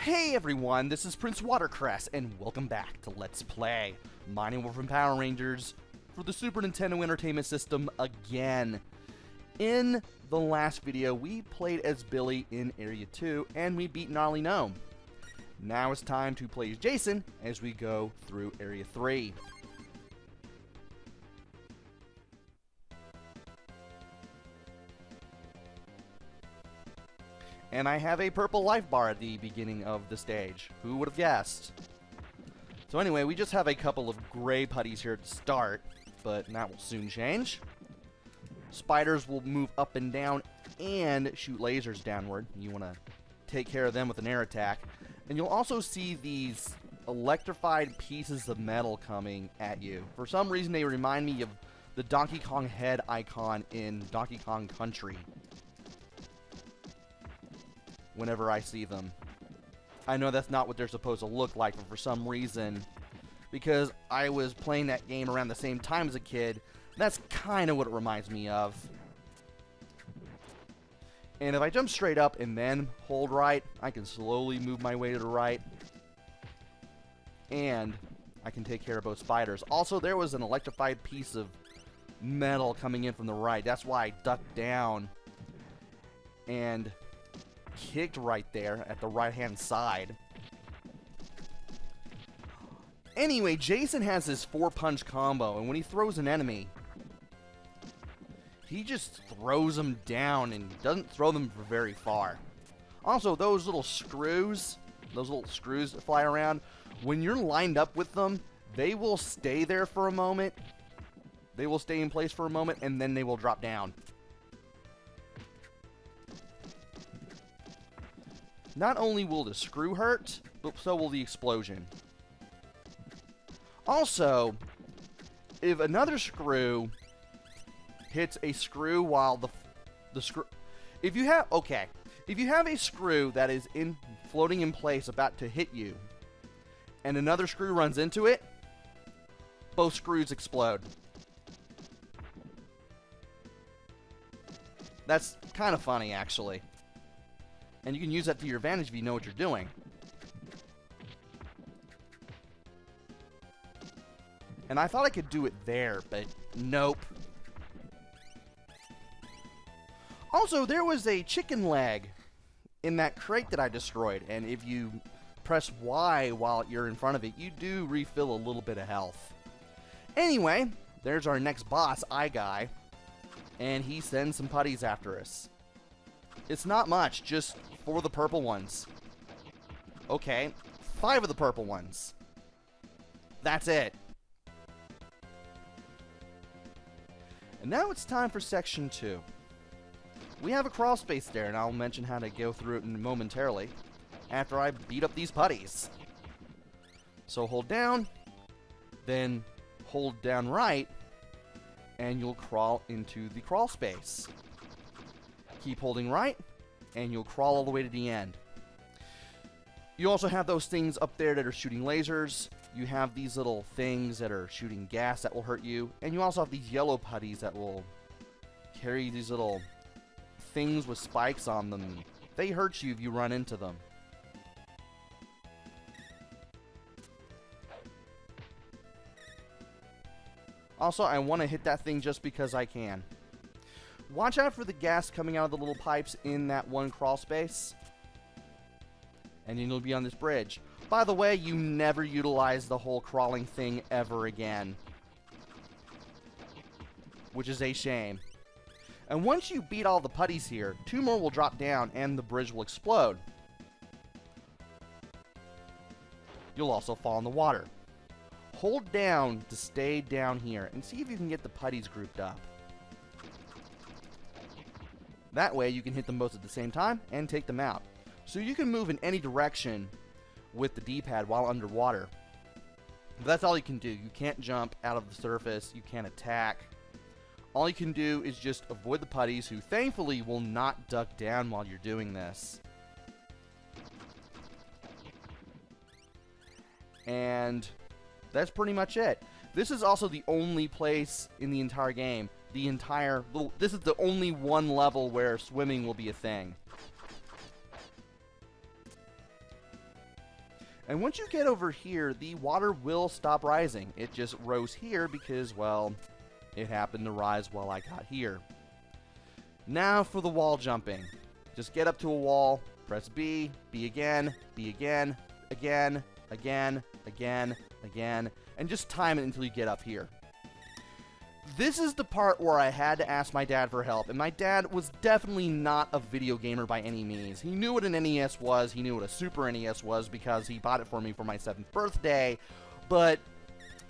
Hey everyone, this is PrinceWatercress, and welcome back to Let's Play Mighty Morphin Power Rangers for the Super Nintendo Entertainment System again. In the last video, we played as Billy in Area 2, and we beat Gnarly Gnome. Now it's time to play as Jason as we go through Area 3. And I have a purple life bar at the beginning of the stage. Who would have guessed? So anyway, we just have a couple of gray putties here to start, but that will soon change. Spiders will move up and down and shoot lasers downward. You want to take care of them with an air attack. And you'll also see these electrified pieces of metal coming at you. For some reason, they remind me of the Donkey Kong head icon in Donkey Kong Country. Whenever I see them. I know that's not what they're supposed to look like, but for some reason, because I was playing that game around the same time as a kid, that's kind of what it reminds me of. And if I jump straight up and then hold right, I can slowly move my way to the right. And I can take care of both spiders. Also, there was an electrified piece of metal coming in from the right. That's why I ducked down and kicked right there at the right-hand side. Anyway, Jason has this 4-punch combo, and when he throws an enemy, he just throws them down and doesn't throw them for very far. Also, those little screws that fly around, when you're lined up with them, they will stay there for a moment. They will stay in place for a moment, and then they will drop down. Not only will the screw hurt, but so will the explosion. Also, if another screw hits a screw while the screw... If you have a screw that is floating in place about to hit you, and another screw runs into it, both screws explode. That's kind of funny, actually. And you can use that to your advantage if you know what you're doing. And I thought I could do it there, but nope. Also, there was a chicken leg in that crate that I destroyed. And if you press Y while you're in front of it, you do refill a little bit of health. Anyway, there's our next boss, Eyeguy. And he sends some putties after us. It's not much, just 4 of the purple ones. Okay, 5 of the purple ones. That's it. And now it's time for section 2. We have a crawl space there, and I'll mention how to go through it momentarily after I beat up these putties. So hold down, then hold down right, and you'll crawl into the crawl space. Keep holding right, and you'll crawl all the way to the end. You also have those things up there that are shooting lasers. You have these little things that are shooting gas that will hurt you. And you also have these yellow putties that will carry these little things with spikes on them. They hurt you if you run into them. Also, I want to hit that thing just because I can. Watch out for the gas coming out of the little pipes in that one crawl space. And then you'll be on this bridge. By the way, you never utilize the whole crawling thing ever again. Which is a shame. And once you beat all the putties here, 2 more will drop down and the bridge will explode. You'll also fall in the water. Hold down to stay down here and see if you can get the putties grouped up. That way you can hit them both at the same time and take them out. So you can move in any direction with the D-pad while underwater. But that's all you can do. You can't jump out of the surface. You can't attack. All you can do is just avoid the putties, who thankfully will not duck down while you're doing this. And that's pretty much it. This is also the only place in the entire game, this is the only one level where swimming will be a thing. And once you get over here, the water will stop rising. It just rose here because, well, it happened to rise while I got here. Now for the wall jumping. Just get up to a wall, press B, B again, again, again, again, and just time it until you get up here. This is the part where I had to ask my dad for help, and my dad was definitely not a video gamer by any means. He knew what an NES was, he knew what a Super NES was because he bought it for me for my 7th birthday, but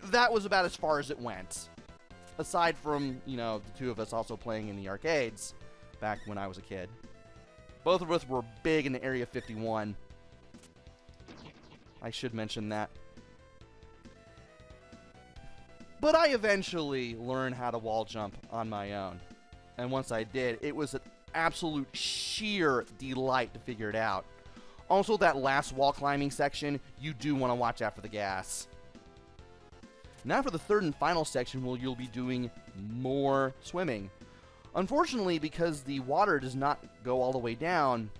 that was about as far as it went. Aside from, you know, the two of us also playing in the arcades back when I was a kid. Both of us were big in the Area 51. I should mention that. But I eventually learned how to wall jump on my own. And once I did, it was an absolute sheer delight to figure it out. Also, that last wall climbing section, you do want to watch out for the gas. Now for the third and final section where you'll be doing more swimming. Unfortunately, because the water does not go all the way down,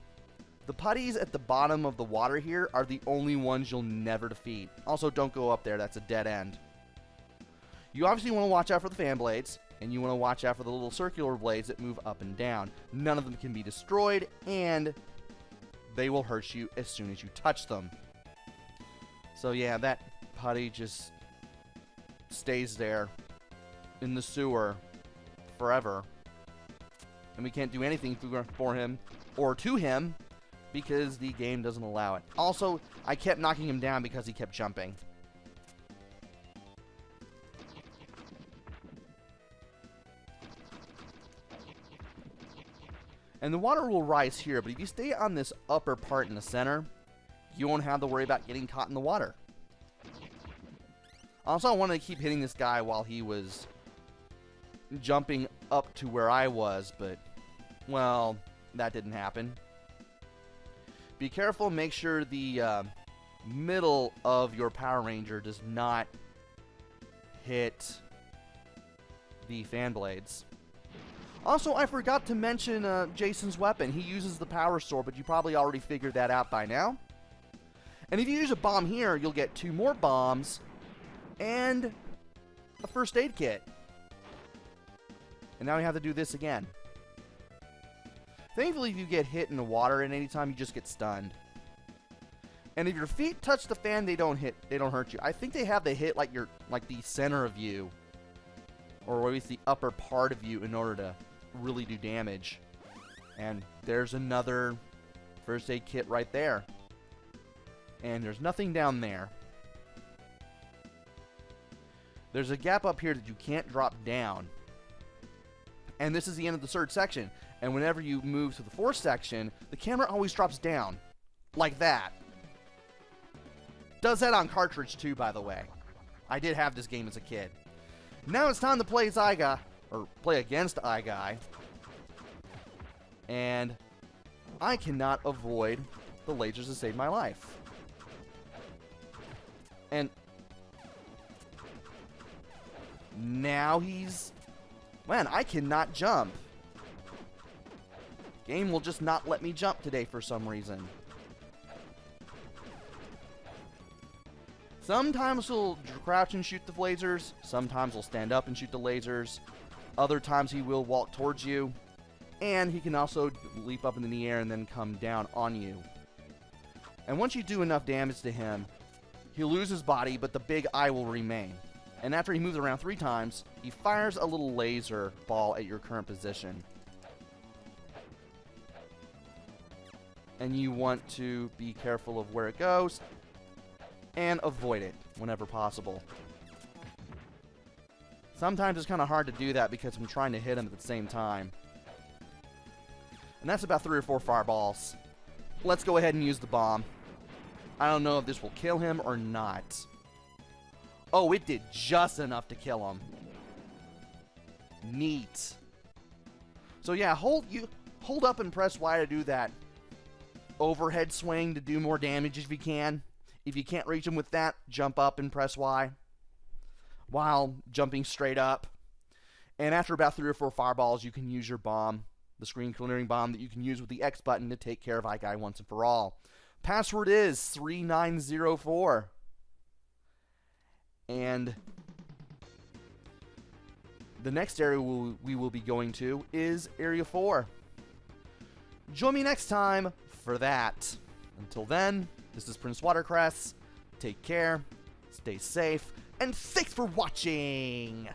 the putties at the bottom of the water here are the only ones you'll never defeat. Also, don't go up there, that's a dead end. You obviously want to watch out for the fan blades, and you want to watch out for the little circular blades that move up and down. None of them can be destroyed, and they will hurt you as soon as you touch them. So yeah, that putty just stays there in the sewer forever. And we can't do anything for him or to him because the game doesn't allow it. Also, I kept knocking him down because he kept jumping. And the water will rise here, but if you stay on this upper part in the center, you won't have to worry about getting caught in the water. Also, I wanted to keep hitting this guy while he was jumping up to where I was, but, well, that didn't happen. Be careful, make sure the middle of your Power Ranger does not hit the fan blades. Also, I forgot to mention Jason's weapon. He uses the power sword, but you probably already figured that out by now. And if you use a bomb here, you'll get 2 more bombs and a first aid kit. And now we have to do this again. Thankfully, if you get hit in the water at any time, you just get stunned. And if your feet touch the fan, they don't hurt you. I think they have to hit like the center of you, or at least the upper part of you, in order to really do damage. And there's another first aid kit right there. And there's nothing down there. There's a gap up here that you can't drop down. And this is the end of the 3rd section. And whenever you move to the 4th section, the camera always drops down. Like that. Does that on cartridge too, by the way. I did have this game as a kid. Now it's time to play as Eyeguy, or play against Eyeguy. And I cannot avoid the lasers to save my life. And now he's... Man, I cannot jump. Game will just not let me jump today for some reason. Sometimes he'll crouch and shoot the lasers. Sometimes he'll stand up and shoot the lasers. Other times he will walk towards you. And he can also leap up into the air and then come down on you. And once you do enough damage to him, he'll lose his body, but the big eye will remain. And after he moves around 3 times, he fires a little laser ball at your current position. And you want to be careful of where it goes and avoid it whenever possible. Sometimes it's kind of hard to do that because I'm trying to hit him at the same time. And that's about 3 or 4 fireballs. Let's go ahead and use the bomb. I don't know if this will kill him or not. Oh, it did just enough to kill him. Neat. So yeah, hold up and press Y to do that overhead swing to do more damage if you can. If you can't reach him with that, jump up and press Y while jumping straight up. And after about 3 or 4 fireballs, you can use your bomb, the screen clearing bomb that you can use with the X button to take care of Eyeguy once and for all. Password is 3904. And the next area we will be going to is Area 4. Join me next time for that. Until then, this is PrinceWatercress. Take care, stay safe, and thanks for watching!